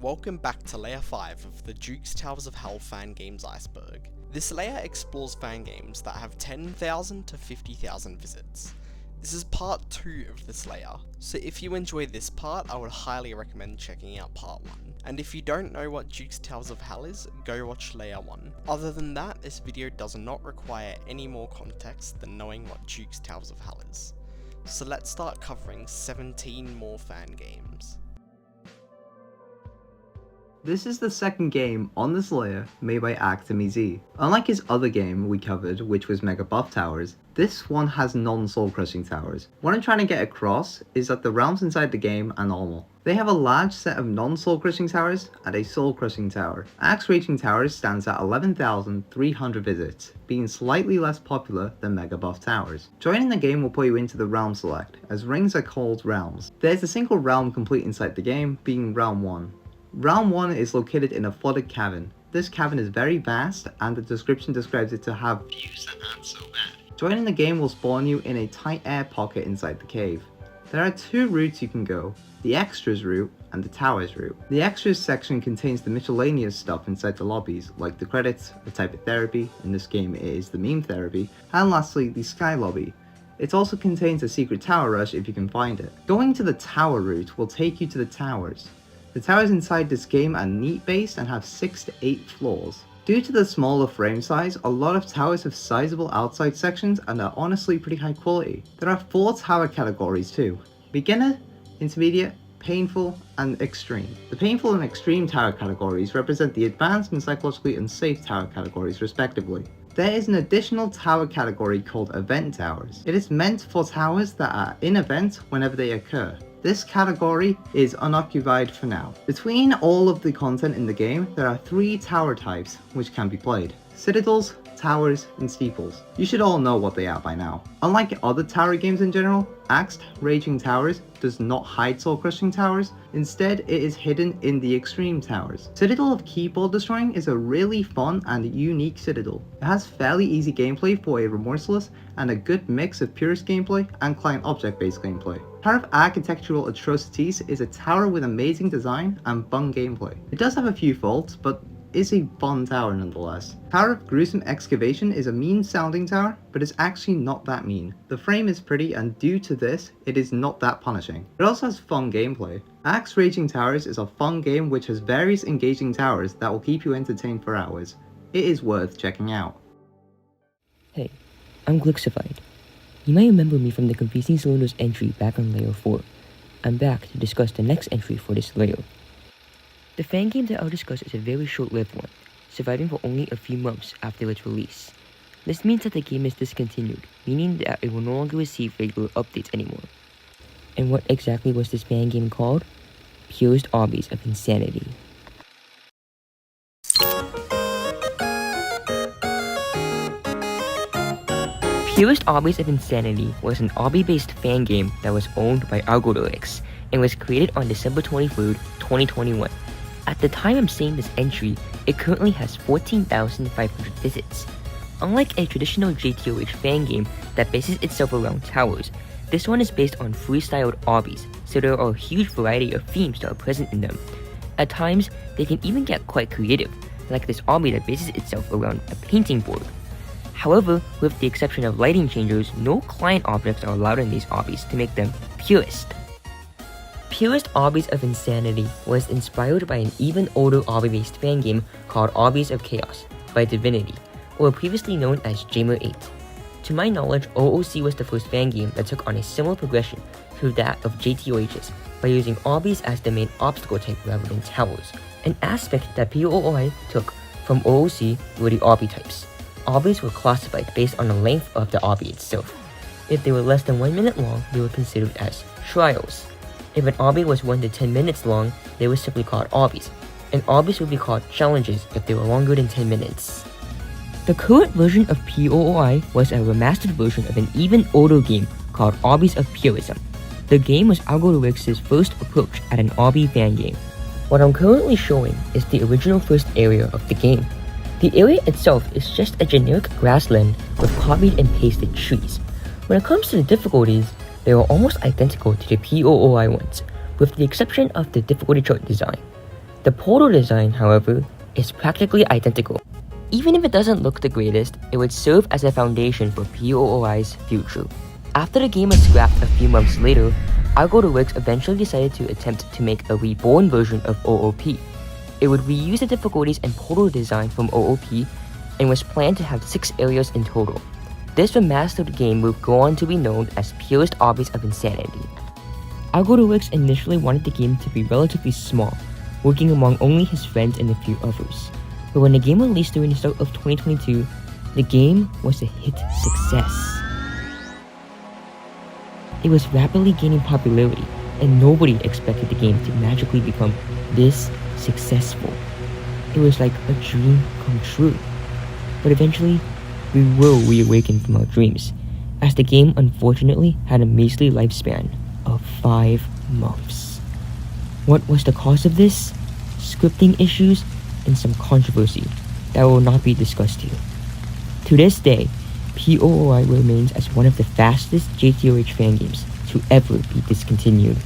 welcome back to Layer 5 of the Juke's Towers of Fangame Iceberg. This layer explores fangames that have 10,000 to 50,000 visits. This is part 2 of this layer, so if you enjoy this part, I would highly recommend checking out part 1. And if you don't know what Juke's Towers of Hell is, go watch layer 1. Other than that, this video does not require any more context than knowing what Juke's Towers of Hell is. So let's start covering 17 more fangames. This is the second game on this layer made by Z. Unlike his other game we covered, which was Mega Buff Towers, this one has non-soul crushing towers. What I'm trying to get across is that the realms inside the game are normal. They have a large set of non-soul crushing towers and a soul crushing tower. Axe Raging Towers stands at 11,300 visits, being slightly less popular than Mega Buff Towers. Joining the game will put you into the realm select, as rings are called realms. There's a single realm complete inside the game, being Realm 1. Realm 1 is located in a flooded cavern. This cavern is very vast, and the description describes it to have views that aren't so bad. Joining the game will spawn you in a tight air pocket inside the cave. There are 2 routes you can go, the Extras route and the Towers route. The Extras section contains the miscellaneous stuff inside the lobbies, like the credits, the type of therapy, in this game it is the meme therapy, and lastly the Sky lobby. It also contains a secret tower rush if you can find it. Going to the Tower route will take you to the towers. The towers inside this game are neat based and have 6 to 8 floors. Due to the smaller frame size, a lot of towers have sizable outside sections and are honestly pretty high quality. There are 4 tower categories too: beginner, intermediate, painful, and extreme. The painful and extreme tower categories represent the advanced and psychologically unsafe tower categories respectively. There is an additional tower category called event towers. It is meant for towers that are in event whenever they occur. This category is unoccupied for now. Between all of the content in the game, there are 3 tower types which can be played: citadels, towers, and steeples. You should all know what they are by now. Unlike other tower games in general, Axe Raging Towers does not hide soul crushing towers. Instead, it is hidden in the extreme towers. Citadel of Keyboard Destroying is a really fun and unique citadel. It has fairly easy gameplay for a remorseless and a good mix of purist gameplay and client object based gameplay. Tower of Architectural Atrocities is a tower with amazing design and fun gameplay. It does have a few faults, but is a fun tower nonetheless. Tower of Gruesome Excavation is a mean sounding tower, but it's actually not that mean. The frame is pretty, and due to this, it is not that punishing. It also has fun gameplay. Axe Raging Towers is a fun game which has various engaging towers that will keep you entertained for hours. It is worth checking out. Hey, I'm Glixified. You may remember me from the Confusing Cylinders entry back on Layer 4. I'm back to discuss the next entry for this layer. The fangame that I'll discuss is a very short-lived one, surviving for only a few months after its release. This means that the game is discontinued, meaning that it will no longer receive regular updates anymore. And what exactly was this fangame called? Purist Obbies of Insanity. Purist Obbies of Insanity was an obby-based fangame that was owned by Unorthodox and was created on December 23rd, 2021. At the time I'm saying this entry, it currently has 14,500 visits. Unlike a traditional JToH fangame that bases itself around towers, this one is based on freestyled obbies, so there are a huge variety of themes that are present in them. At times, they can even get quite creative, like this obby that bases itself around a painting board. However, with the exception of lighting changers, no client objects are allowed in these obbies to make them purist. Purist Obbies of Insanity was inspired by an even older obby-based fangame called Obbies of Chaos by Divinity, or previously known as Jamer 8. To my knowledge, OOC was the first fangame that took on a similar progression to that of JToH's by using obbies as the main obstacle type rather than towers. An aspect that POI took from OOC were the obby types. Obbies were classified based on the length of the obby itself. If they were less than 1 minute long, they were considered as trials. If an obby was 1 to 10 minutes long, they were simply called obbies, and obbies would be called challenges if they were longer than 10 minutes. The current version of POI was a remastered version of an even older game called Obbies of Purism. The game was Algorithmic's first approach at an obby fangame. What I'm currently showing is the original first area of the game. The area itself is just a generic grassland with copied and pasted trees. When it comes to the difficulties, they are almost identical to the POI ones, with the exception of the difficulty chart design. The portal design, however, is practically identical. Even if it doesn't look the greatest, it would serve as a foundation for POOI's future. After the game was scrapped a few months later, Unorthodox eventually decided to attempt to make a reborn version of OOP. It would reuse the difficulties and portal design from OOP and was planned to have 6 areas in total. This remastered game would go on to be known as Purist Obbies of Insanity. Unorthodox initially wanted the game to be relatively small, working among only his friends and a few others. But when the game released during the start of 2022, the game was a hit success. It was rapidly gaining popularity, and nobody expected the game to magically become this successful. It was like a dream come true. But eventually, we were reawakened from our dreams, as the game unfortunately had a measly lifespan of 5 months. What was the cause of this? Scripting issues and some controversy that will not be discussed here. To this day, POOI remains as one of the fastest JToH fan games to ever be discontinued.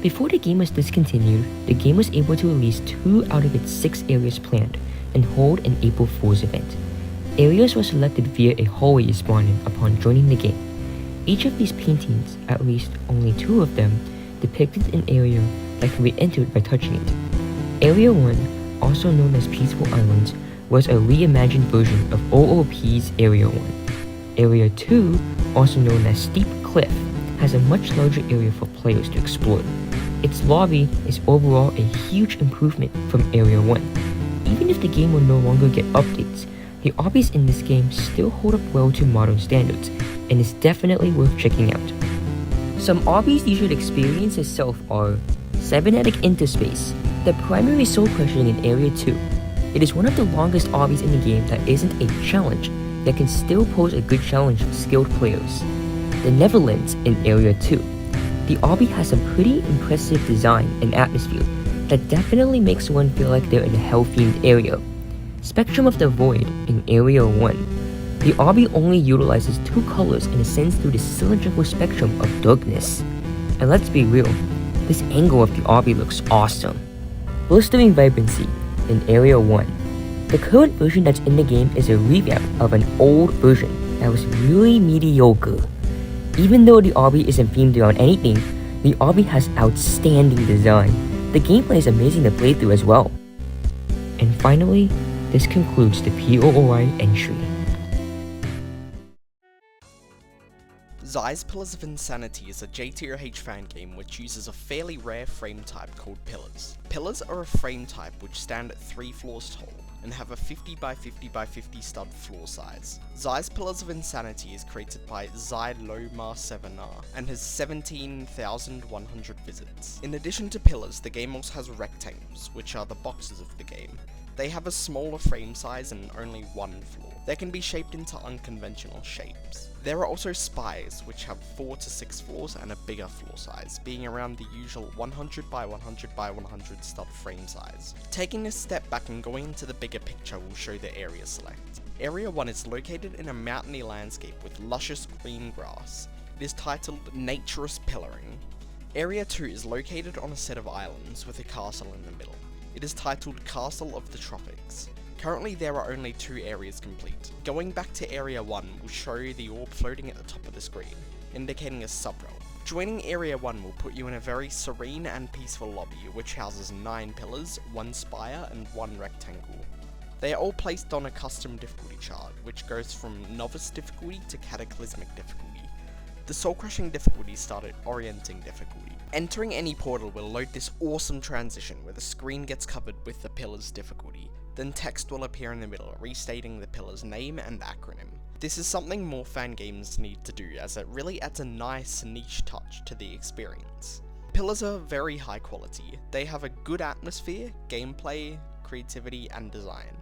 Before the game was discontinued, the game was able to release 2 out of its 6 areas planned and hold an April Fool's event. Areas were selected via a hallway you spawned in upon joining the game. Each of these paintings, at least only 2 of them, depicted an area that can be entered by touching it. Area 1, also known as Peaceful Islands, was a reimagined version of OOP's Area 1. Area 2, also known as Steep Cliff, has a much larger area for players to explore. Its lobby is overall a huge improvement from Area 1. Even if the game will no longer get updates, the obbies in this game still hold up well to modern standards, and is definitely worth checking out. Some obbies you should experience yourself are Cybernetic Interspace, the primary soul crushing in Area 2. It is one of the longest obbies in the game that isn't a challenge, that can still pose a good challenge for skilled players. The Neverlands in Area 2. The obby has some pretty impressive design and atmosphere that definitely makes one feel like they're in a hell-themed area. Spectrum of the Void in Area 1. The obby only utilizes 2 colors and ascends through the cylindrical spectrum of darkness. And let's be real, this angle of the obby looks awesome. Blistering Vibrancy in Area 1. The current version that's in the game is a revamp of an old version that was really mediocre. Even though the obby isn't themed around anything, the obby has outstanding design. The gameplay is amazing to play through as well. And finally, this concludes the POOI entry. Zai's Pillars of Insanity is a JToH fan game which uses a fairly rare frame type called Pillars. Pillars are a frame type which stand at 3 floors tall and have a 50 by 50 by 50 stud floor size. Zai's Pillars of Insanity is created by Zai Loma7R and has 17,100 visits. In addition to pillars, the game also has rectangles, which are the boxes of the game. They have a smaller frame size and only 1 floor. They can be shaped into unconventional shapes. There are also spires, which have 4 to 6 floors and a bigger floor size, being around the usual 100 by 100 by 100 stud frame size. Taking a step back and going into the bigger picture will show the area select. Area 1 is located in a mountainy landscape with luscious green grass. It is titled Naturous Pillaring. Area 2 is located on a set of islands with a castle in the middle. It is titled Castle of the Tropics. Currently there are only 2 areas complete. Going back to Area 1 will show the orb floating at the top of the screen, indicating a subrealm. Joining Area 1 will put you in a very serene and peaceful lobby which houses 9 pillars, 1 spire and 1 rectangle. They are all placed on a custom difficulty chart, which goes from Novice difficulty to Cataclysmic difficulty. The soul-crushing difficulty start at Orienting difficulty. Entering any portal will load this awesome transition where the screen gets covered with the pillar's difficulty. Then text will appear in the middle, restating the pillar's name and acronym. This is something more fan games need to do, as it really adds a nice niche touch to the experience. Pillars are very high quality. They have a good atmosphere, gameplay, creativity, and design.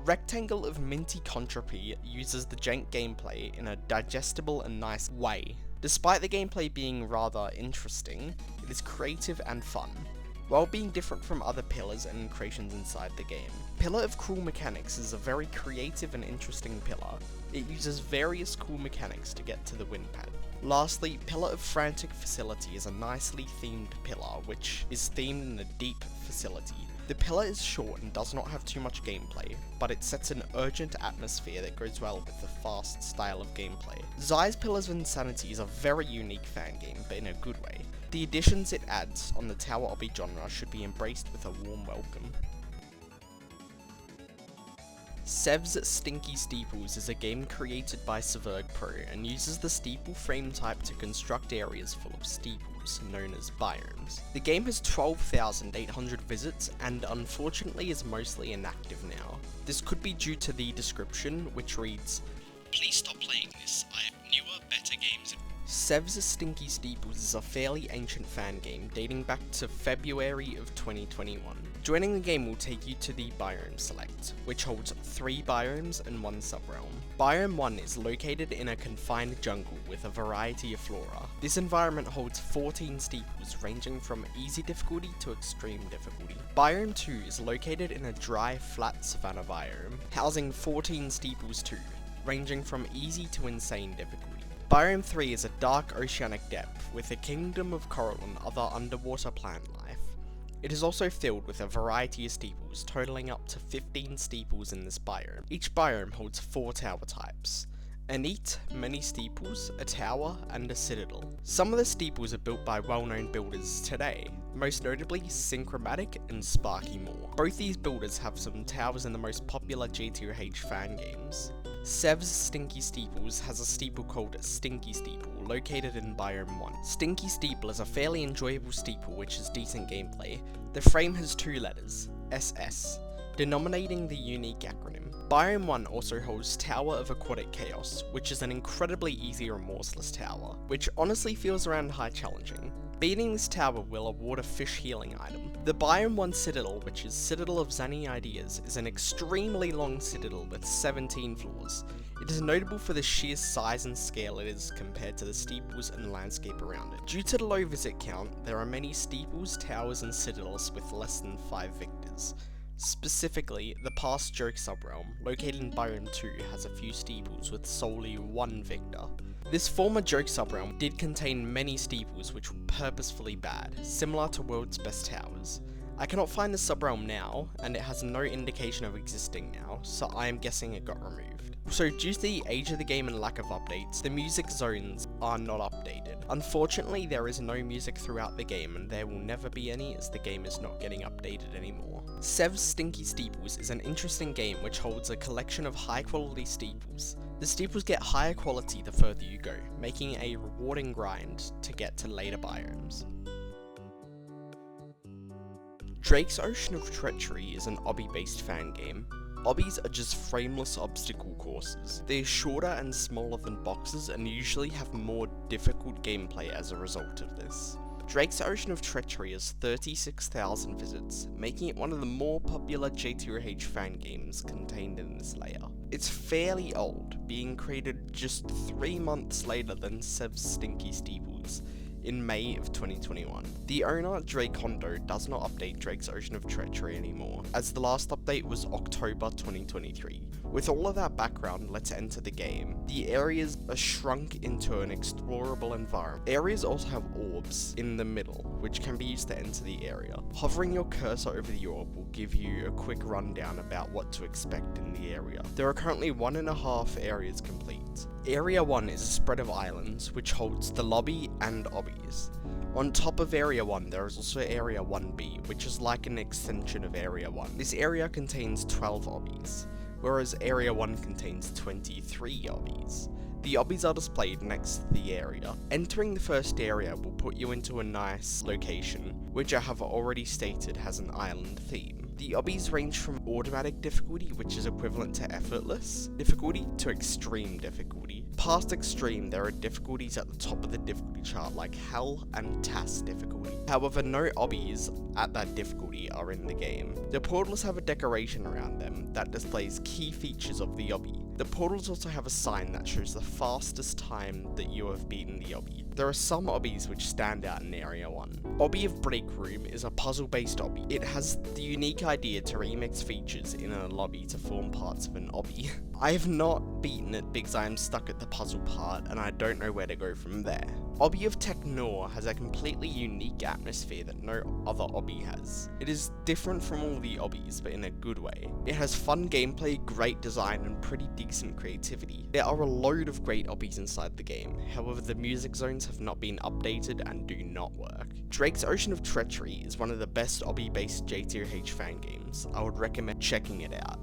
Rectangle of Minty Contrapy uses the jank gameplay in a digestible and nice way. Despite the gameplay being rather interesting, it is creative and fun. while being different from other pillars and creations inside the game. Pillar of Cruel Mechanics is a very creative and interesting pillar. It uses various cool mechanics to get to the win pad. Lastly, Pillar of Frantic Facility is a nicely themed pillar, which is themed in a deep facility. The pillar is short and does not have too much gameplay, but it sets an urgent atmosphere that goes well with the fast style of gameplay. Zai's Pillars of Insanity is a very unique fan game, but in a good way. The additions it adds on the Tower Obby genre should be embraced with a warm welcome. Sev's Stinky Steeples is a game created by Severg Pro and uses the steeple frame type to construct areas full of steeples, known as biomes. The game has 12,800 visits and unfortunately is mostly inactive now. This could be due to the description, which reads, "Please stop playing this, I have newer, better games." Sev's Stinky Steeples is a fairly ancient fan game dating back to February of 2021. Joining the game will take you to the Biome Select, which holds 3 biomes and 1 subrealm. Biome 1 is located in a confined jungle with a variety of flora. This environment holds 14 steeples ranging from easy difficulty to extreme difficulty. Biome 2 is located in a dry, flat savanna biome, housing 14 steeples too, ranging from easy to insane difficulty. Biome 3 is a dark oceanic depth with a kingdom of coral and other underwater plant life. It is also filled with a variety of steeples, totaling up to 15 steeples in this biome. Each biome holds 4 tower types: a neat, many steeples, a tower, and a citadel. Some of the steeples are built by well-known builders today, most notably Synchromatic and Sparky Moore. Both these builders have some towers in the most popular JToH fan games. Sev's Stinky Steeples has a steeple called Stinky Steeple, located in Biome 1. Stinky Steeple is a fairly enjoyable steeple which has decent gameplay. The frame has 2 letters, SS, denominating the unique acronym. Biome 1 also holds Tower of Aquatic Chaos, which is an incredibly easy remorseless tower, which honestly feels around high challenging. Beating this tower will award a fish healing item. The Biome 1 Citadel, which is Citadel of Zany Ideas, is an extremely long citadel with 17 floors. It is notable for the sheer size and scale it is compared to the steeples and landscape around it. Due to the low visit count, there are many steeples, towers, and citadels with less than 5 victors. Specifically, the past Joke subrealm, located in Biome 2, has a few steeples with solely 1 victor. This former Joke subrealm did contain many steeples which were purposefully bad, similar to World's Best Towers. I cannot find the subrealm now, and it has no indication of existing now, so I am guessing it got removed. So due to the age of the game and lack of updates, the music zones are not updated. Unfortunately, there is no music throughout the game, and there will never be any as the game is not getting updated anymore. Sev's Stinky Steeples is an interesting game which holds a collection of high quality steeples. The steeples get higher quality the further you go, making it a rewarding grind to get to later biomes. Drake's Ocean of Treachery is an obby-based fan game. Obbies are just frameless obstacle courses. They are shorter and smaller than boxes and usually have more difficult gameplay as a result of this. Drake's Ocean of Treachery has 36,000 visits, making it one of the more popular JToH fan games contained in this layer. It's fairly old, being created just 3 months later than Sev's Stinky Steeples, in May of 2021. The owner, Drake Hondo, does not update Drake's Ocean of Treachery anymore, as the last update was October 2023. With all of that background, let's enter the game. The areas are shrunk into an explorable environment. Areas also have orbs in the middle, which can be used to enter the area. Hovering your cursor over the orb will give you a quick rundown about what to expect in the area. There are currently 1.5 areas complete. Area 1 is a spread of islands, which holds the lobby and obbies. On top of Area 1, there is also Area 1B, which is like an extension of Area 1. This area contains 12 obbies, whereas Area 1 contains 23 obbies. The obbies are displayed next to the area. Entering the first area will put you into a nice location, which I have already stated has an island theme. The obbies range from automatic difficulty, which is equivalent to effortless difficulty, to extreme difficulty. Past extreme, there are difficulties at the top of the difficulty chart like Hell and TAS difficulty. However, no obbies at that difficulty are in the game. The portals have a decoration around them that displays key features of the obby. The portals also have a sign that shows the fastest time that you have beaten the obby. There are some obbies which stand out in Area 1. Obby of Break Room is a puzzle-based obby. It has the unique idea to remix features in a lobby to form parts of an obby. I have not beaten it because I am stuck at the puzzle part and I don't know where to go from there. Obby of Technor has a completely unique atmosphere that no other obby has. It is different from all the obbies, but in a good way. It has fun gameplay, great design, and pretty decent creativity. There are a load of great obbies inside the game, however the music zones have not been updated and do not work. Drake's Ocean of Treachery is one of the best obby-based JToH fangames. I would recommend checking it out.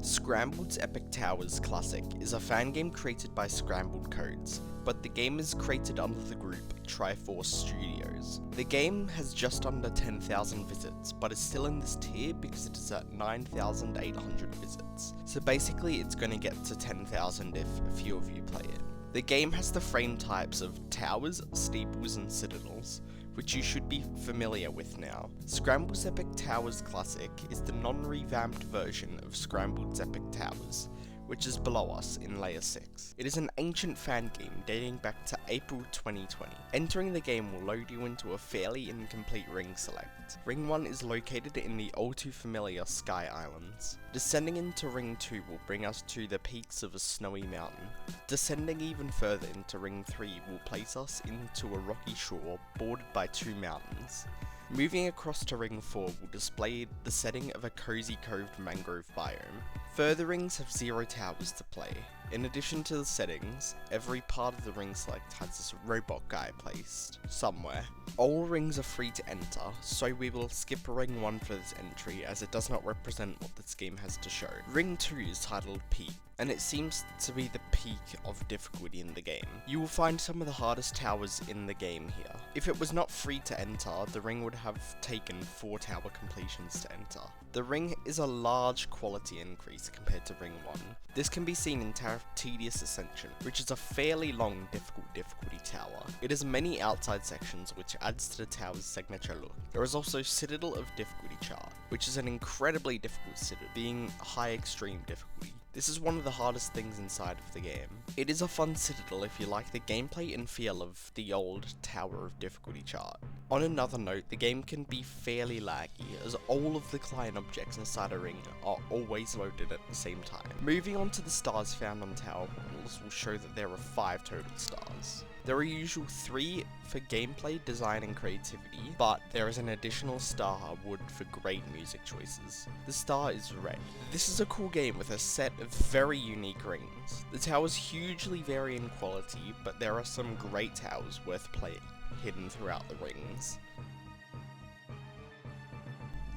Scrambled's Epic Towers Classic is a fangame created by Scrambled Codes, but the game is created under the group Triforce Studios. The game has just under 10,000 visits, but is still in this tier because it is at 9,800 visits. So basically it's going to get to 10,000 if a few of you play it. The game has the frame types of towers, steeples, and citadels, which you should be familiar with now. Scrambled's Epic Towers Classic is the non-revamped version of Scrambled's Epic Towers, which is below us in Layer 6. It is an ancient fan game dating back to April 2020. Entering the game will load you into a fairly incomplete ring select. Ring 1 is located in the all too familiar Sky Islands. Descending into Ring 2 will bring us to the peaks of a snowy mountain. Descending even further into Ring 3 will place us into a rocky shore bordered by 2 mountains. Moving across to Ring 4 will display the setting of a cozy coved mangrove biome. Further rings have 0 towers to play. In addition to the settings, every part of the ring select has this robot guy placed somewhere. All rings are free to enter, so we will skip Ring 1 for this entry as it does not represent what this game has to show. Ring 2 is titled Peak, and it seems to be the peak of difficulty in the game. You will find some of the hardest towers in the game here. If it was not free to enter, the ring would have taken 4 tower completions to enter. The ring is a large quality increase compared to Ring 1. This can be seen in Tedious Ascension, which is a fairly long difficulty tower. It has many outside sections which adds to the tower's signature look. There is also Citadel of Difficulty chart, which is an incredibly difficult citadel, being high extreme difficulty. This is one of the hardest things inside of the game. It is a fun citadel if you like the gameplay and feel of the old Tower of Difficulty chart. On another note, the game can be fairly laggy as all of the client objects inside a ring are always loaded at the same time. Moving on to the stars found on tower portals will show that there are 5 total stars. There are usual 3 for gameplay, design, and creativity, but there is an additional star award for great music choices. The star is red. This is a cool game with a set of very unique rings. The towers hugely vary in quality, but there are some great towers worth playing, hidden throughout the rings.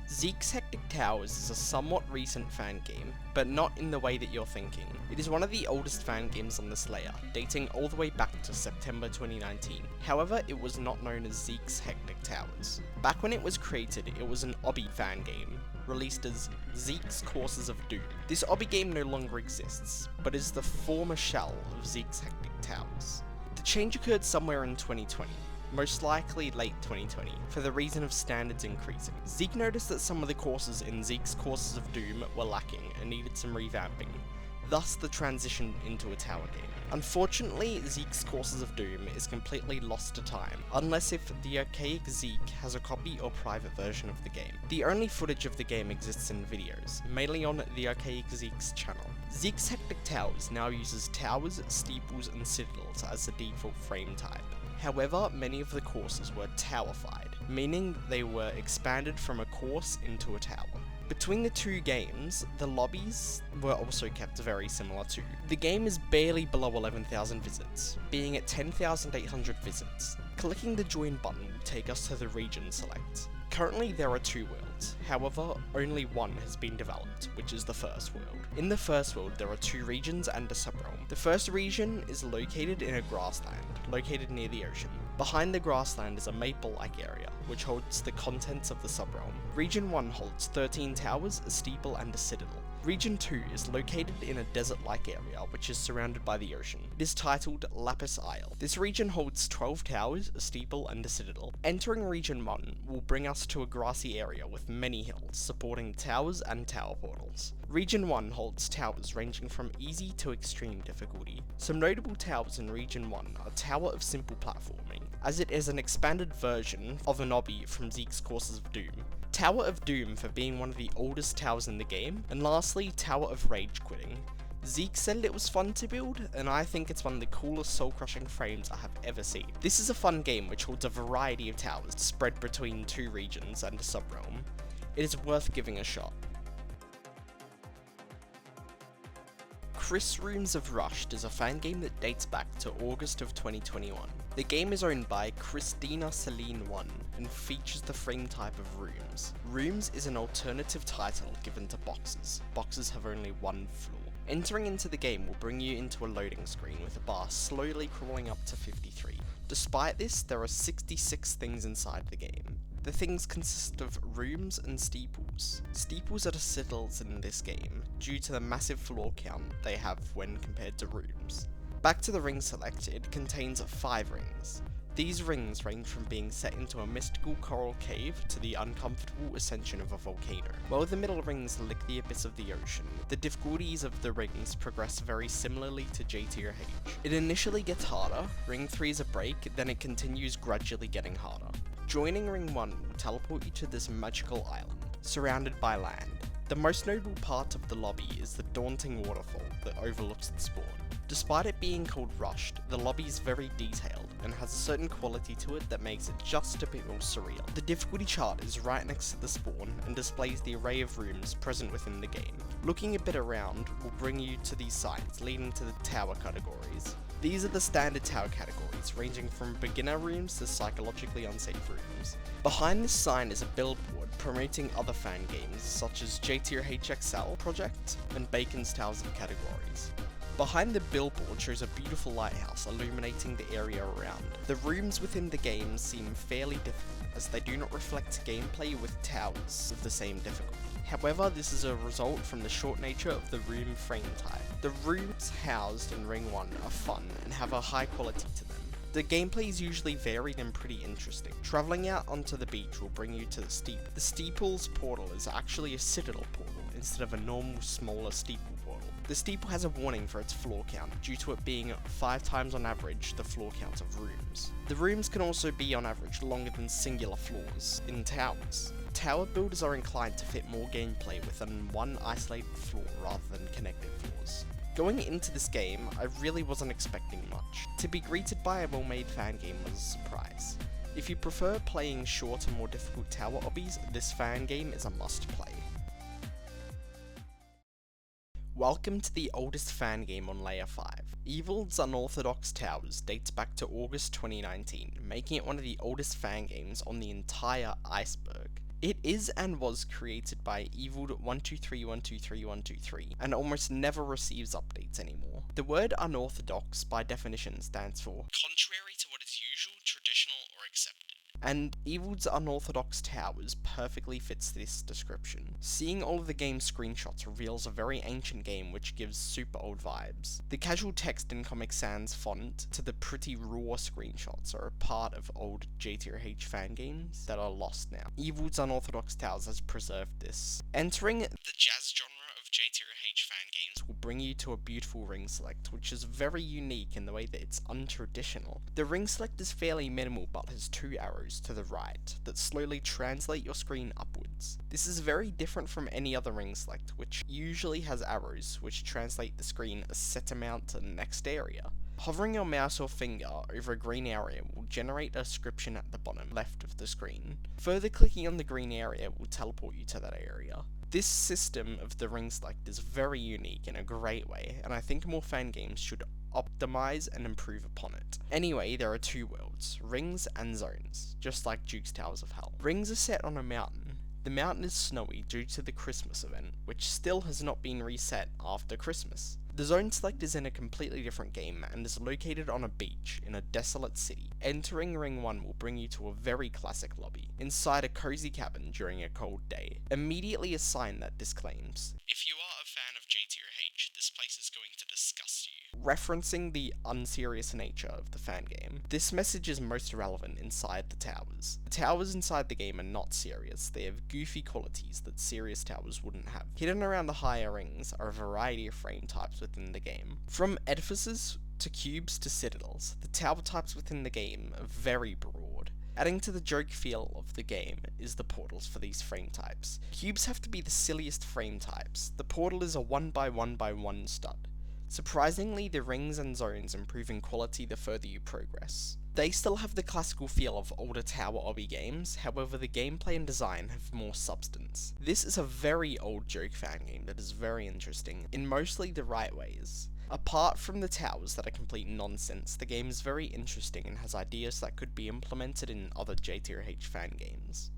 Zeek's Hectic Towers is a somewhat recent fan game, but not in the way that you're thinking. It is one of the oldest fan games on this layer, dating all the way back to September 2019. However, it was not known as Zeek's Hectic Towers. Back when it was created, it was an Obby fan game, released as Zeek's Courses of Doom. This Obby game no longer exists, but is the former shell of Zeek's Hectic Towers. The change occurred somewhere in 2020. Most likely late 2020, for the reason of standards increasing. Zeek noticed that some of the courses in Zeek's Courses of Doom were lacking and needed some revamping, thus the transition into a tower game. Unfortunately, Zeek's Courses of Doom is completely lost to time, unless if the archaic Zeek has a copy or private version of the game. The only footage of the game exists in videos, mainly on the archaic Zeek's channel. Zeek's Hectic Towers now uses towers, steeples, and citadels as the default frame type. However, many of the courses were towerfied, meaning they were expanded from a course into a tower. Between the 2 games, the lobbies were also kept very similar too. The game is barely below 11,000 visits, being at 10,800 visits. Clicking the join button will take us to the region select. Currently there are 2 worlds, however only one has been developed, which is the first world. In the first world there are 2 regions and a subrealm. The first region is located in a grassland, located near the ocean. Behind the grassland is a maple-like area, which holds the contents of the subrealm. Region 1 holds 13 towers, a steeple, and a citadel. Region 2 is located in a desert-like area, which is surrounded by the ocean. It is titled Lapis Isle. This region holds 12 towers, a steeple, and a citadel. Entering Region 1 will bring us to a grassy area with many hills, supporting towers and tower portals. Region 1 holds towers ranging from easy to extreme difficulty. Some notable towers in Region 1 are Tower of Simple Platforming, as it is an expanded version of an obby from Zeek's Courses of Doom. Tower of Doom for being one of the oldest towers in the game, and lastly Tower of Rage Quitting. Zeek said it was fun to build, and I think it's one of the coolest soul-crushing frames I have ever seen. This is a fun game which holds a variety of towers spread between 2 regions and a subrealm. It is worth giving a shot. Cris Rooms of Rushed is a fan game that dates back to August of 2021. The game is owned by Christina Celine 1 and features the frame type of rooms. Rooms is an alternative title given to boxes. Boxes have only one floor. Entering into the game will bring you into a loading screen with a bar slowly crawling up to 53. Despite this, there are 66 things inside the game. The things consist of rooms and steeples. Steeples are the citadels in this game, due to the massive floor count they have when compared to rooms. Back to the ring select, it contains 5 rings. These rings range from being set into a mystical coral cave to the uncomfortable ascension of a volcano. While the middle rings lick the abyss of the ocean, the difficulties of the rings progress very similarly to JToH. It initially gets harder, ring 3 is a break, then it continues gradually getting harder. Joining ring 1 will teleport you to this magical island, surrounded by land. The most notable part of the lobby is the daunting waterfall that overlooks the spawn. Despite it being called Rushed, the lobby is very detailed and has a certain quality to it that makes it just a bit more surreal. The difficulty chart is right next to the spawn and displays the array of rooms present within the game. Looking a bit around will bring you to these signs leading to the tower categories. These are the standard tower categories, ranging from beginner rooms to psychologically unsafe rooms. Behind this sign is a billboard promoting other fan games such as JToH XL Project and Bacon's Towers of Categories. Behind the billboard shows a beautiful lighthouse illuminating the area around. The rooms within the game seem fairly difficult, as they do not reflect gameplay with towers of the same difficulty. However, this is a result from the short nature of the room frame type. The rooms housed in Ring 1 are fun and have a high quality to them. The gameplay is usually varied and pretty interesting. Travelling out onto the beach will bring you to the steeple. The Steeples portal is actually a citadel portal instead of a normal smaller steeple portal. The steeple has a warning for its floor count, due to it being 5 times on average the floor count of rooms. The rooms can also be on average longer than singular floors in towers. Tower builders are inclined to fit more gameplay within one isolated floor rather than connected floors. Going into this game, I really wasn't expecting much. To be greeted by a well-made fan game was a surprise. If you prefer playing shorter, more difficult tower obbies, this fan game is a must play. Welcome to the oldest fan game on Layer 5. Evil's Unorthodox Towers dates back to August 2019, making it one of the oldest fan games on the entire iceberg. It is and was created by Evil123123 and almost never receives updates anymore. The word unorthodox by definition stands for contrary to what is usual, traditional, or accepted. And Evil's Unorthodox Towers perfectly fits this description. Seeing all of the game's screenshots reveals a very ancient game which gives super old vibes. The casual text in Comic Sans font to the pretty raw screenshots are a part of old JToH fan games that are lost now. Evil's Unorthodox Towers has preserved this. Entering the jazz genre of JToH fan games will bring you to a beautiful ring select, which is very unique in the way that it's untraditional. The ring select is fairly minimal but has 2 arrows to the right that slowly translate your screen upwards. This is very different from any other ring select, which usually has arrows which translate the screen a set amount to the next area. Hovering your mouse or finger over a green area will generate a description at the bottom left of the screen. Further clicking on the green area will teleport you to that area. This system of the ring select is very unique in a great way, and I think more fan games should optimize and improve upon it. Anyway, there are 2 worlds, rings and zones, just like Juke's Towers of Hell. Rings are set on a mountain. The mountain is snowy due to the Christmas event, which still has not been reset after Christmas. The zone select is in a completely different game and is located on a beach in a desolate city. Entering Ring 1 will bring you to a very classic lobby, inside a cozy cabin during a cold day. Immediately a sign that disclaims, "If you are a fan of JToH, this place is going to disgust you." referencing the unserious nature of the fan game. This message is most relevant inside the towers. The towers inside the game are not serious, they have goofy qualities that serious towers wouldn't have. Hidden around the higher rings are a variety of frame types within the game. From edifices to cubes to citadels, the tower types within the game are very broad. Adding to the joke feel of the game is the portals for these frame types. Cubes have to be the silliest frame types. The portal is a 1x1x1 stud. Surprisingly, the rings and zones improve in quality the further you progress. They still have the classical feel of older Tower Obby games, however the gameplay and design have more substance. This is a very old JToH Fangame that is very interesting, in mostly the right ways. Apart from the towers that are complete nonsense, the game is very interesting and has ideas that could be implemented in other JToH fangames.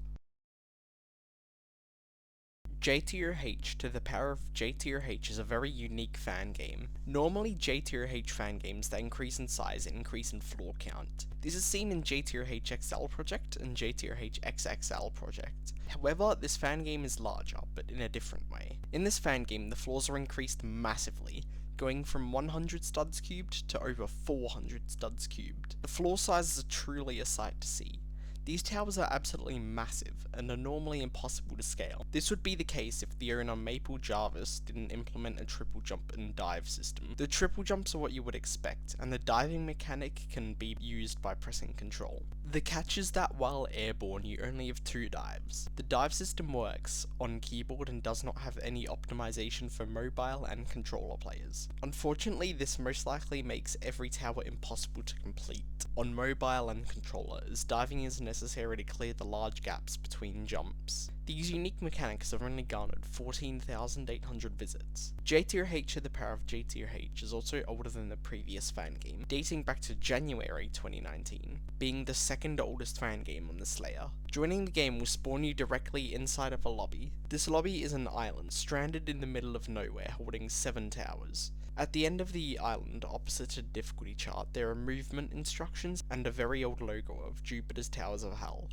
JToH to the power of JToH is a very unique fan game. Normally JToH fan games that increase in size increase in floor count. This is seen in JToH XL project and JToH XXL project. However, this fan game is larger, but in a different way. In this fan game, the floors are increased massively, going from 100 studs cubed to over 400 studs cubed. The floor sizes are truly a sight to see. These towers are absolutely massive, and are normally impossible to scale. This would be the case if the owner Maple Jarvis didn't implement a triple jump and dive system. The triple jumps are what you would expect, and the diving mechanic can be used by pressing control. The catch is that while airborne you only have 2 dives. The dive system works on keyboard and does not have any optimization for mobile and controller players. Unfortunately, this most likely makes every tower impossible to complete on mobile and controller, as diving is necessary to clear the large gaps between jumps. These unique mechanics have only garnered 14,800 visits. JToH to the power of JToH is also older than the previous fan game, dating back to January 2019, being the second oldest fan game on this layer. Joining the game will spawn you directly inside of a lobby. This lobby is an island stranded in the middle of nowhere holding 7 towers. At the end of the island, opposite a difficulty chart, there are movement instructions and a very old logo of Jupiter's Towers of Hell,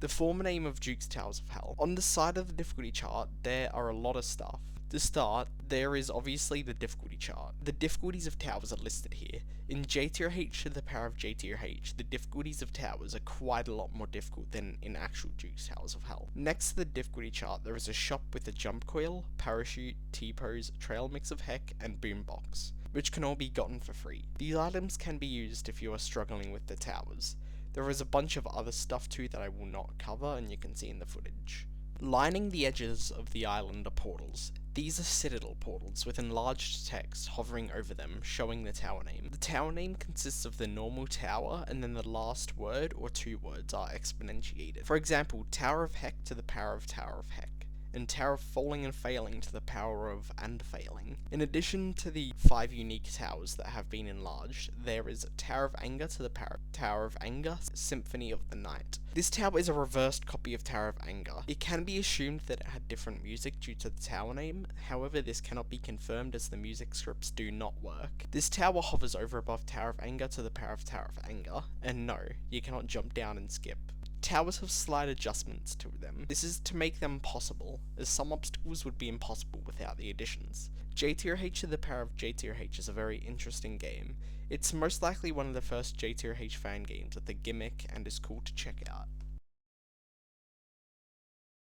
the former name of Juke's Towers of Hell. On the side of the difficulty chart, there are a lot of stuff. To start, there is obviously the difficulty chart. The difficulties of towers are listed here. In JToH to the power of JToH, the difficulties of towers are quite a lot more difficult than in actual Juke's Towers of Hell. Next to the difficulty chart, there is a shop with a jump coil, parachute, T-pose, trail mix of heck, and boombox, which can all be gotten for free. These items can be used if you are struggling with the towers. There is a bunch of other stuff too that I will not cover and you can see in the footage. Lining the edges of the island are portals. These are citadel portals with enlarged text hovering over them showing the tower name. The tower name consists of the normal tower and then the last word or 2 words are exponentiated. For example, Tower of Heck to the power of Tower of Heck, and Tower of Falling and Failing to the power of and Failing. In addition to the 5 unique towers that have been enlarged, there is Tower of Anger to the power of Tower of Anger, Symphony of the Night. This tower is a reversed copy of Tower of Anger. It can be assumed that it had different music due to the tower name, however this cannot be confirmed as the music scripts do not work. This tower hovers over above Tower of Anger to the power of Tower of Anger, and no, you cannot jump down and skip. Towers have slight adjustments to them. This is to make them possible, as some obstacles would be impossible without the additions. JToH to the power of JToH is a very interesting game. It's most likely one of the first JToH fan games with a gimmick and is cool to check out.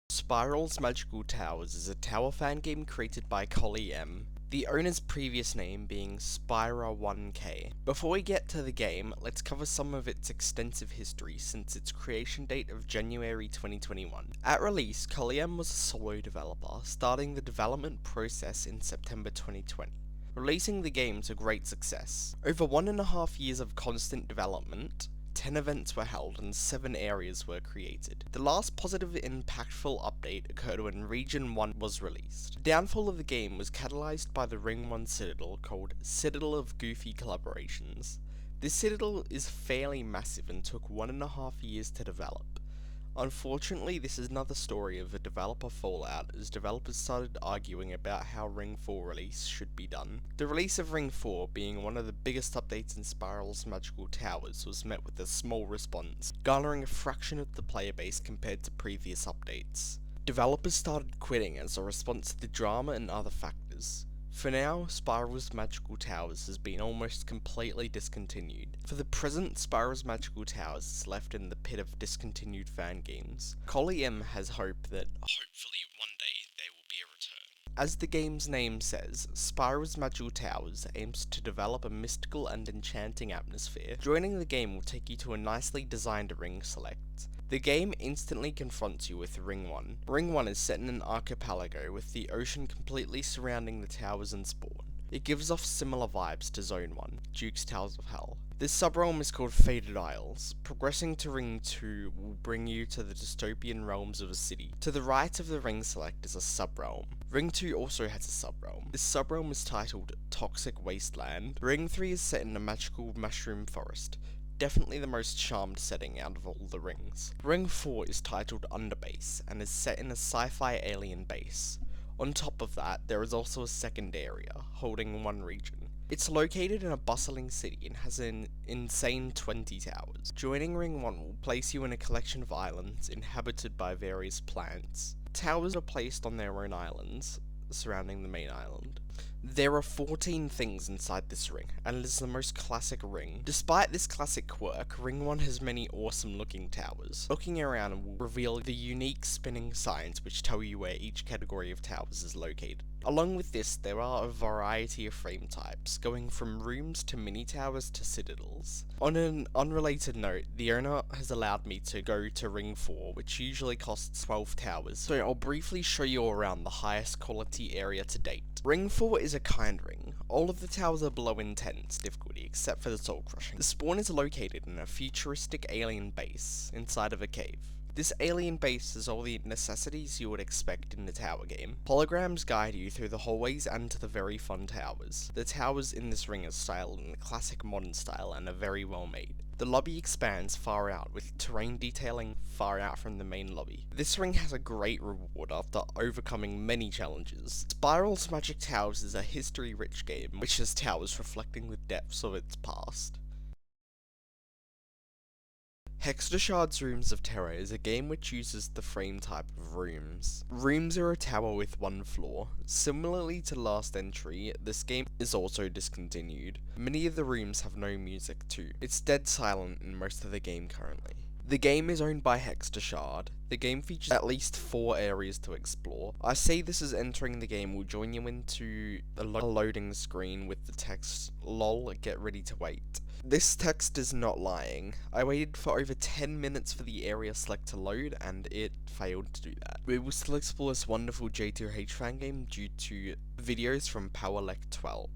Spiral's Magical Towers is a tower fan game created by Collie M, the owner's previous name being Spira1K. Before we get to the game, let's cover some of its extensive history since its creation date of January 2021. At release, Collie M was a solo developer, starting the development process in September 2020, releasing the game to great success. Over 1.5 years of constant development, 10 events were held and 7 areas were created. The last positive impactful update occurred when Region 1 was released. The downfall of the game was catalyzed by the Ring 1 Citadel called Citadel of Goofy Collaborations. This citadel is fairly massive and took 1.5 years to develop. Unfortunately, this is another story of a developer fallout as developers started arguing about how Ring 4 release should be done. The release of Ring 4, being one of the biggest updates in Spiral's Magical Towers, was met with a small response, garnering a fraction of the player base compared to previous updates. Developers started quitting as a response to the drama and other factors. For now, Spiral's Magical Towers has been almost completely discontinued. For the present, Spiral's Magical Towers is left in the pit of discontinued fan games. Collie M has hope that hopefully one day there will be a return. As the game's name says, Spiral's Magical Towers aims to develop a mystical and enchanting atmosphere. Joining the game will take you to a nicely designed ring select. The game instantly confronts you with Ring 1. Ring 1 is set in an archipelago with the ocean completely surrounding the towers and spawn. It gives off similar vibes to Zone 1, Juke's Towers of Hell. This subrealm is called Faded Isles. Progressing to Ring 2 will bring you to the dystopian realms of a city. To the right of the ring select is a subrealm. Ring 2 also has a subrealm. This subrealm is titled Toxic Wasteland. Ring 3 is set in a magical mushroom forest. Definitely the most charmed setting out of all the rings. Ring 4 is titled Underbase and is set in a sci-fi alien base. On top of that, there is also a second area, holding one region. It's located in a bustling city and has an insane 20 towers. Joining Ring 1 will place you in a collection of islands inhabited by various plants. Towers are placed on their own islands, surrounding the main island. There are 14 things inside this ring, and it is the most classic ring. Despite this classic quirk, Ring 1 has many awesome looking towers. Looking around will reveal the unique spinning signs which tell you where each category of towers is located. Along with this, there are a variety of frame types, going from rooms to mini towers to citadels. On an unrelated note, the owner has allowed me to go to Ring 4, which usually costs 12 towers, so I'll briefly show you around the highest quality area to date. Ring 4 is a kind ring. All of the towers are below intense difficulty, except for the soul crushing. The spawn is located in a futuristic alien base, inside of a cave. This alien base has all the necessities you would expect in a tower game. Holograms guide you through the hallways and to the very fun towers. The towers in this ring are styled in a classic modern style and are very well made. The lobby expands far out, with terrain detailing far out from the main lobby. This ring has a great reward after overcoming many challenges. Spiral's Magic Towers is a history-rich game, which has towers reflecting the depths of its past. Hextashard's Rooms of Terror is a game which uses the frame type of rooms. Rooms are a tower with one floor. Similarly to last entry, this game is also discontinued. Many of the rooms have no music too. It's dead silent in most of the game currently. The game is owned by Hextashard. The game features at least 4 areas to explore. I say this as entering the game will join you into a loading screen with the text, "Lol, get ready to wait." This text is not lying. I waited for over 10 minutes for the area select to load, and it failed to do that. We will still explore this wonderful JToH Fangame due to videos from Powerlec 12.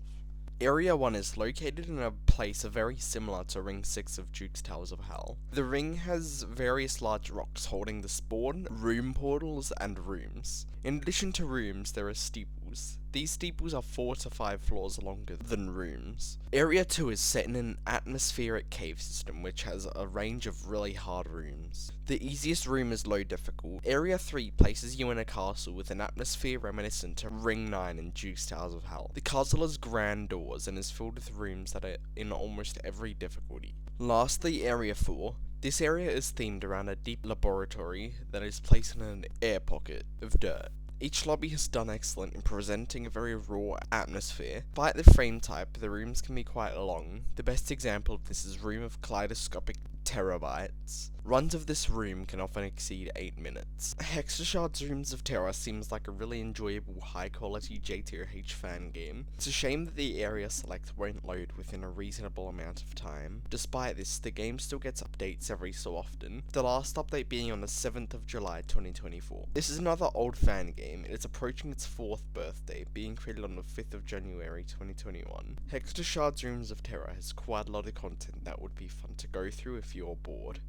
Area 1 is located in a place very similar to Ring 6 of Juke's Towers of Hell. The ring has various large rocks holding the spawn, room portals, and rooms. In addition to rooms, there are steeples. These steeples are 4 to 5 floors longer than rooms. Area 2 is set in an atmospheric cave system which has a range of really hard rooms. The easiest room is low difficult. Area 3 places you in a castle with an atmosphere reminiscent to Ring 9 in Juke's Towers of Hell. The castle has grand doors and is filled with rooms that are in almost every difficulty. Lastly, Area 4. This area is themed around a deep laboratory that is placed in an air pocket of dirt. Each lobby has done excellent in presenting a very raw atmosphere. Despite the frame type, the rooms can be quite long. The best example of this is Room of Kaleidoscopic Terabytes. Runs of this room can often exceed 8 minutes. Hextashard's Rooms of Terror seems like a really enjoyable, high-quality JToH fan game. It's a shame that the area select won't load within a reasonable amount of time. Despite this, the game still gets updates every so often, the last update being on the 7th of July 2024. This is another old fan game. It is approaching its 4th birthday, being created on the 5th of January 2021. Hextashard's Rooms of Terror has quite a lot of content that would be fun to go through if you're bored.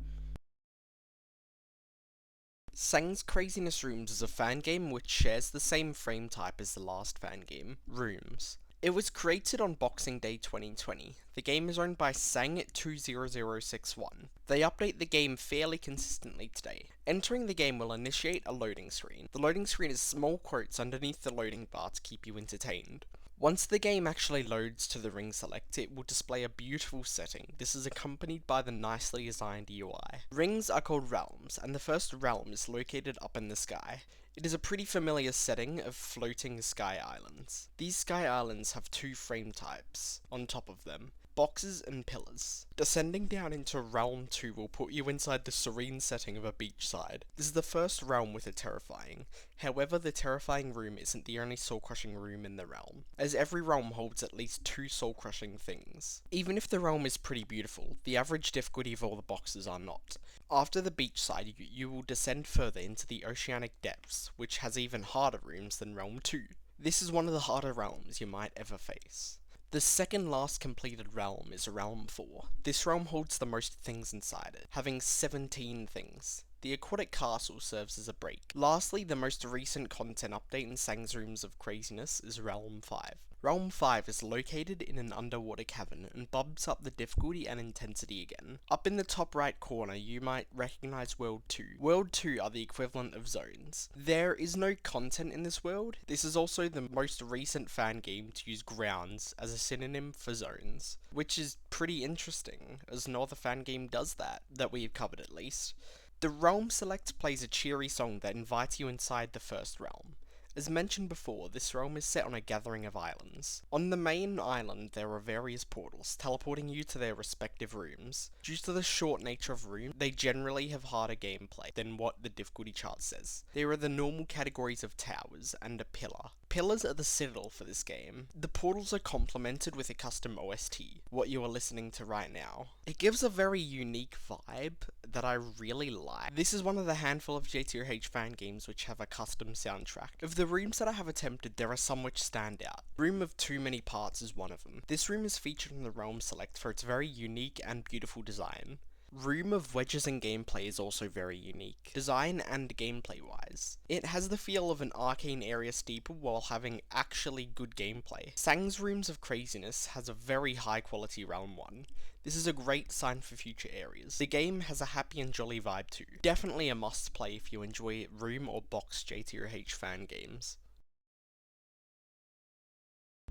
Sang's Craziness Rooms is a fan game which shares the same frame type as the last fan game, Rooms. It was created on Boxing Day 2020. The game is owned by Sang20061. They update the game fairly consistently today. Entering the game will initiate a loading screen. The loading screen is small quotes underneath the loading bar to keep you entertained. Once the game actually loads to the ring select, it will display a beautiful setting. This is accompanied by the nicely designed UI. Rings are called realms, and the first realm is located up in the sky. It is a pretty familiar setting of floating sky islands. These sky islands have two frame types on top of them, boxes and pillars. Descending down into Realm 2 will put you inside the serene setting of a beachside. This is the first realm with a terrifying. However, the terrifying room isn't the only soul-crushing room in the realm, as every realm holds at least two soul-crushing things. Even if the realm is pretty beautiful, the average difficulty of all the boxes are not. After the beachside, you will descend further into the oceanic depths, which has even harder rooms than Realm 2. This is one of the harder realms you might ever face. The second last completed realm is Realm 4. This realm holds the most things inside it, having 17 things. The aquatic castle serves as a break. Lastly, the most recent content update in Sang's Rooms of Craziness is Realm 5. Realm 5 is located in an underwater cavern and bumps up the difficulty and intensity again. Up in the top right corner you might recognize World 2. World 2 are the equivalent of zones. There is no content in this world. This is also the most recent fan game to use grounds as a synonym for zones, which is pretty interesting, as no other fan game does that we have covered at least. The Realm Select plays a cheery song that invites you inside the first realm. As mentioned before, this realm is set on a gathering of islands. On the main island there are various portals, teleporting you to their respective rooms. Due to the short nature of rooms, they generally have harder gameplay than what the difficulty chart says. There are the normal categories of towers and a pillar. Pillars are the citadel for this game. The portals are complemented with a custom OST, what you are listening to right now. It gives a very unique vibe that I really like. This is one of the handful of JToH fan games which have a custom soundtrack. Of the rooms that I have attempted, there are some which stand out. Room of Too Many Parts is one of them. This room is featured in the Realm Select for its very unique and beautiful design. Room of Wedges and Gameplay is also very unique, design and gameplay wise. It has the feel of an arcane area steeple while having actually good gameplay. Sang's Rooms of Craziness has a very high quality Realm 1. This is a great sign for future areas. The game has a happy and jolly vibe too. Definitely a must play if you enjoy room or box JToH fan games.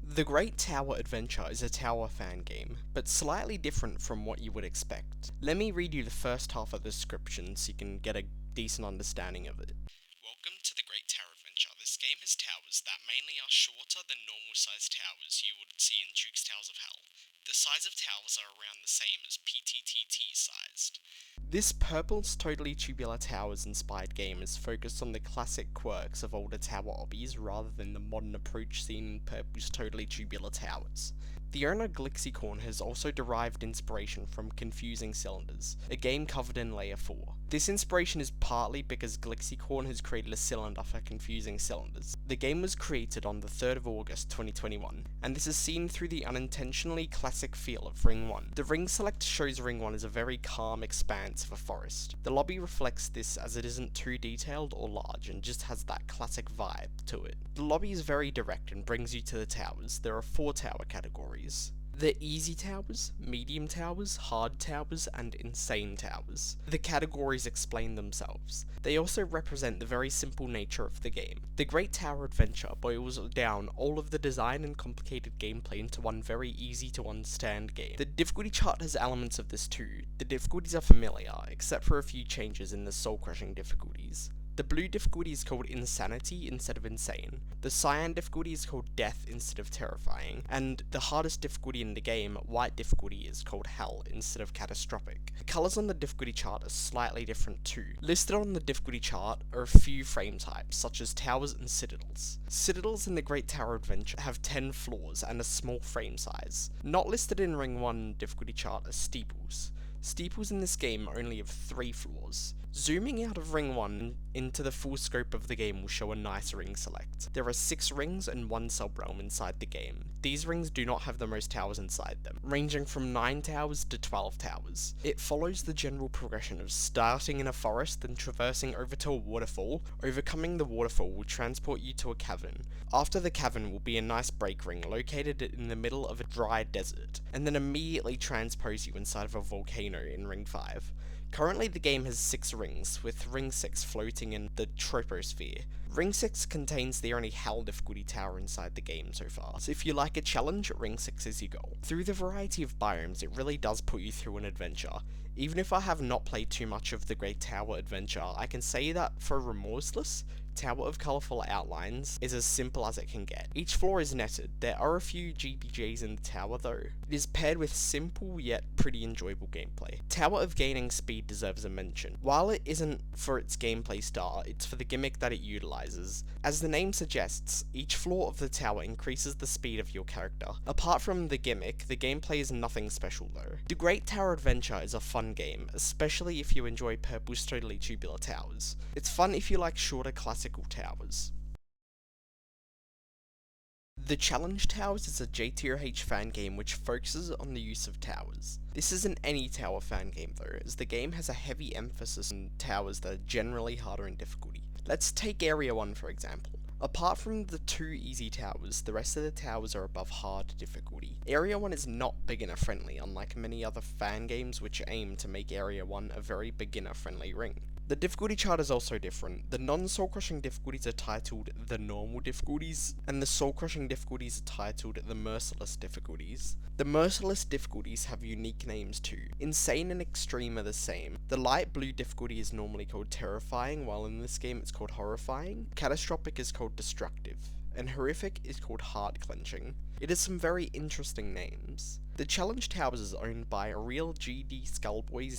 The Great Tower Adventure is a tower fan game, but slightly different from what you would expect. Let me read you the first half of the description so you can get a decent understanding of it. Welcome to the Great Tower Adventure. This game has towers that mainly are shorter than normal sized towers you would see in Juke's Towers of Hell. The size of towers are around the same as PTTT sized. This Purple's Totally Tubular Towers inspired game is focused on the classic quirks of older tower obbies rather than the modern approach seen in Purple's Totally Tubular Towers. The owner Glixycorn has also derived inspiration from Confusing Cylinders, a game covered in Layer 4. This inspiration is partly because Glixycorn has created a cylinder for Confusing Cylinders. The game was created on the 3rd of August 2021, and this is seen through the unintentionally classic feel of Ring 1. The Ring Select shows Ring 1 as a very calm expanse of a forest. The lobby reflects this as it isn't too detailed or large and just has that classic vibe to it. The lobby is very direct and brings you to the towers. There are 4 tower categories. The Easy Towers, Medium Towers, Hard Towers, and Insane Towers. The categories explain themselves. They also represent the very simple nature of the game. The Great Tower Adventure boils down all of the design and complicated gameplay into one very easy to understand game. The difficulty chart has elements of this too. The difficulties are familiar, except for a few changes in the soul-crushing difficulties. The blue difficulty is called Insanity instead of Insane. The cyan difficulty is called Death instead of Terrifying. And the hardest difficulty in the game, white difficulty, is called Hell instead of Catastrophic. The colours on the difficulty chart are slightly different too. Listed on the difficulty chart are a few frame types, such as towers and citadels. Citadels in the Great Tower Adventure have 10 floors and a small frame size. Not listed in Ring 1 difficulty chart are steeples. Steeples in this game only have 3 floors. Zooming out of Ring 1 into the full scope of the game will show a nice ring select. There are 6 rings and 1 sub-realm inside the game. These rings do not have the most towers inside them, ranging from 9 towers to 12 towers. It follows the general progression of starting in a forest, then traversing over to a waterfall. Overcoming the waterfall will transport you to a cavern. After the cavern will be a nice break ring located in the middle of a dry desert, and then immediately transpose you inside of a volcano in Ring 5. Currently the game has 6 rings, with Ring 6 floating in the troposphere. Ring 6 contains the only Hell difficulty tower inside the game so far, so if you like a challenge, Ring 6 is your goal. Through the variety of biomes, it really does put you through an adventure. Even if I have not played too much of the Great Tower Adventure, I can say that for Remorseless, Tower of Colourful Outlines is as simple as it can get. Each floor is netted. There are a few GPGs in the tower though. It is paired with simple yet pretty enjoyable gameplay. Tower of Gaining Speed deserves a mention. While it isn't for its gameplay star, it's for the gimmick that it utilizes. As the name suggests, each floor of the tower increases the speed of your character. Apart from the gimmick, the gameplay is nothing special though. The Great Tower Adventure is a fun game, especially if you enjoy purple's totally tubular towers. It's fun if you like shorter classical towers. The Challenge Towers is a JToH fan game which focuses on the use of towers. This isn't any tower fan game though, as the game has a heavy emphasis on towers that are generally harder in difficulty. Let's take Area 1 for example. Apart from the 2 easy towers, the rest of the towers are above hard difficulty. Area 1 is not beginner friendly, unlike many other fan games which aim to make Area 1 a very beginner friendly ring. The difficulty chart is also different. The non-soul crushing difficulties are titled the normal difficulties, and the soul crushing difficulties are titled the merciless difficulties. The merciless difficulties have unique names too. Insane and extreme are the same. The light blue difficulty is normally called terrifying, while in this game it's called horrifying. Catastrophic is called destructive, and horrific is called heart clenching. It has some very interesting names. The Challenge Towers is owned by a real GD Skullboy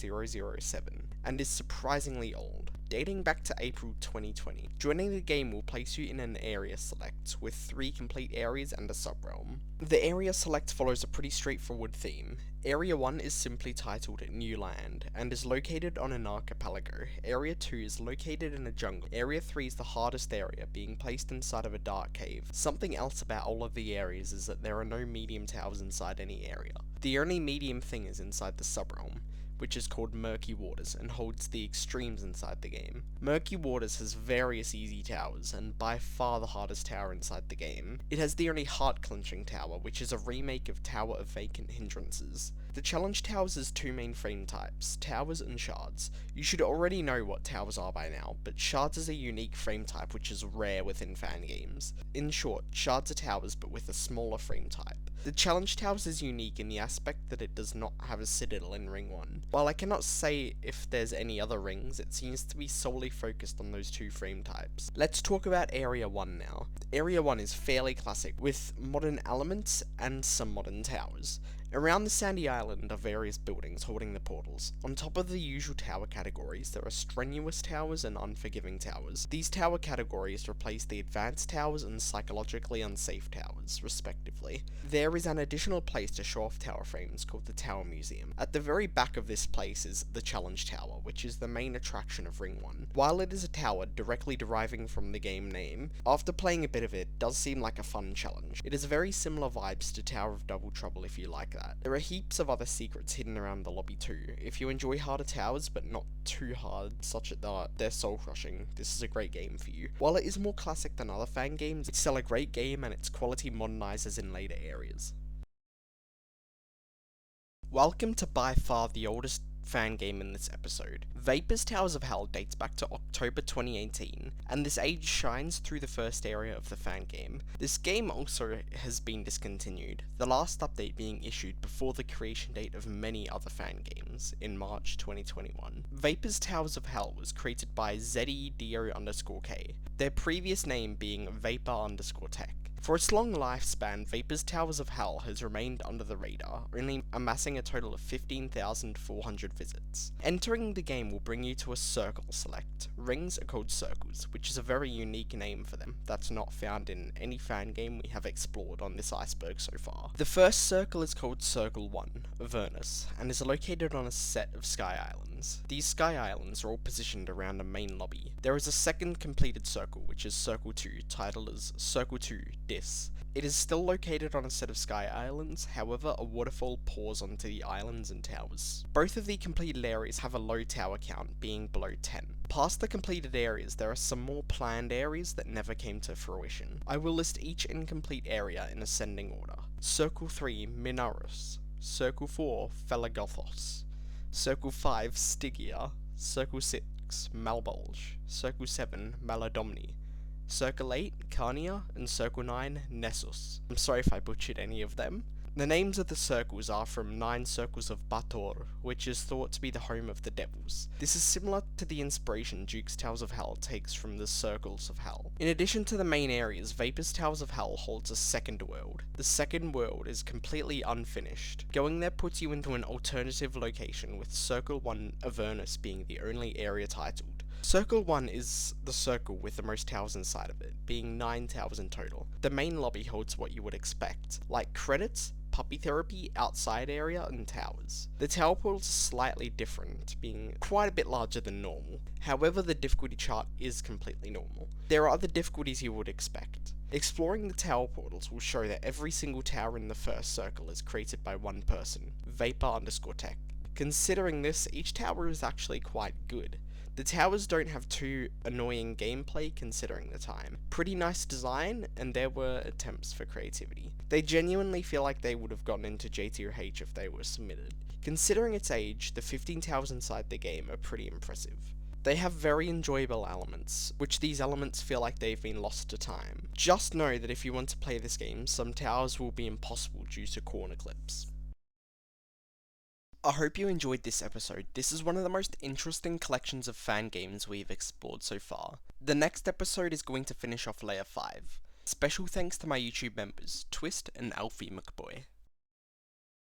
007 and is surprisingly old, dating back to April 2020. Joining the game will place you in an area select with 3 complete areas and a subrealm. The area select follows a pretty straightforward theme. Area 1 is simply titled New Land and is located on an archipelago. Area 2 is located in a jungle. Area 3 is the hardest area, being placed inside of a dark cave. Something else about all of the areas is that there are no medium towers inside any area. The only medium thing is inside the subrealm, which is called Murky Waters and holds the extremes inside the game. Murky Waters has various easy towers and by far the hardest tower inside the game. It has the only heart-clenching tower, which is a remake of Tower of Vacant Hindrances. The Challenge Towers has 2 main frame types, towers and shards. You should already know what towers are by now, but shards is a unique frame type which is rare within fan games. In short, shards are towers but with a smaller frame type. The Challenge Towers is unique in the aspect that it does not have a citadel in Ring 1. While I cannot say if there's any other rings, it seems to be solely focused on those 2 frame types. Let's talk about Area 1 now. Area 1 is fairly classic, with modern elements and some modern towers. Around the sandy island are various buildings holding the portals. On top of the usual tower categories, there are strenuous towers and unforgiving towers. These tower categories replace the advanced towers and psychologically unsafe towers, respectively. There is an additional place to show off tower frames called the Tower Museum. At the very back of this place is the Challenge Tower, which is the main attraction of Ring 1. While it is a tower directly deriving from the game name, after playing a bit of it does seem like a fun challenge. It has very similar vibes to Tower of Double Trouble if you like that. There are heaps of other secrets hidden around the lobby too. If you enjoy harder towers but not too hard, such that they're soul crushing, this is a great game for you. While it is more classic than other fan games, it's still a great game and its quality modernizes in later areas. Welcome to by far the oldest fan game in this episode. Vapor's Towers of Hell dates back to October 2018, and this age shines through the first area of the fan game. This game also has been discontinued, the last update being issued before the creation date of many other fan games, in March 2021. Vapor's Towers of Hell was created by ZEDO_K, their previous name being Vapor_Tech. For its long lifespan, Vapor's Towers of Hell has remained under the radar, only amassing a total of 15,400 visits. Entering the game will bring you to a circle select. Rings are called circles, which is a very unique name for them that's not found in any fan game we have explored on this iceberg so far. The first circle is called Circle 1, Avernus, and is located on a set of sky islands. These sky islands are all positioned around a main lobby. There is a second completed circle, which is Circle 2, titled as Circle 2 Dis. It is still located on a set of sky islands, however a waterfall pours onto the islands and towers. Both of the completed areas have a low tower count, being below 10. Past the completed areas, there are some more planned areas that never came to fruition. I will list each incomplete area in ascending order. Circle 3, Minarus. Circle 4, Felagolthos. Circle 5, Stygia. Circle 6, Malbolge. Circle 7, Maladomni. Circle 8, Carnia, and Circle 9, Nessus. I'm sorry if I butchered any of them. The names of the circles are from 9 circles of Bator, which is thought to be the home of the devils. This is similar to the inspiration Juke's Towers of Hell takes from the Circles of Hell. In addition to the main areas, Vapor's Towers of Hell holds a second world. The second world is completely unfinished. Going there puts you into an alternative location, with Circle 1 Avernus being the only area titled. Circle 1 is the circle with the most towers inside of it, being 9 towers in total. The main lobby holds what you would expect, like credits, puppy therapy, outside area, and towers. The tower portals are slightly different, being quite a bit larger than normal. However, the difficulty chart is completely normal. There are other difficulties you would expect. Exploring the tower portals will show that every single tower in the first circle is created by one person, Vapor_Tech. Considering this, each tower is actually quite good. The towers don't have too annoying gameplay considering the time. Pretty nice design, and there were attempts for creativity. They genuinely feel like they would have gotten into JToH if they were submitted. Considering its age, the 15 towers inside the game are pretty impressive. They have very enjoyable elements, which these elements feel like they've been lost to time. Just know that if you want to play this game, some towers will be impossible due to corner clips. I hope you enjoyed this episode. This is one of the most interesting collections of fan games we've explored so far. The next episode is going to finish off Layer 5. Special thanks to my YouTube members, Twist and Alfie McBoy.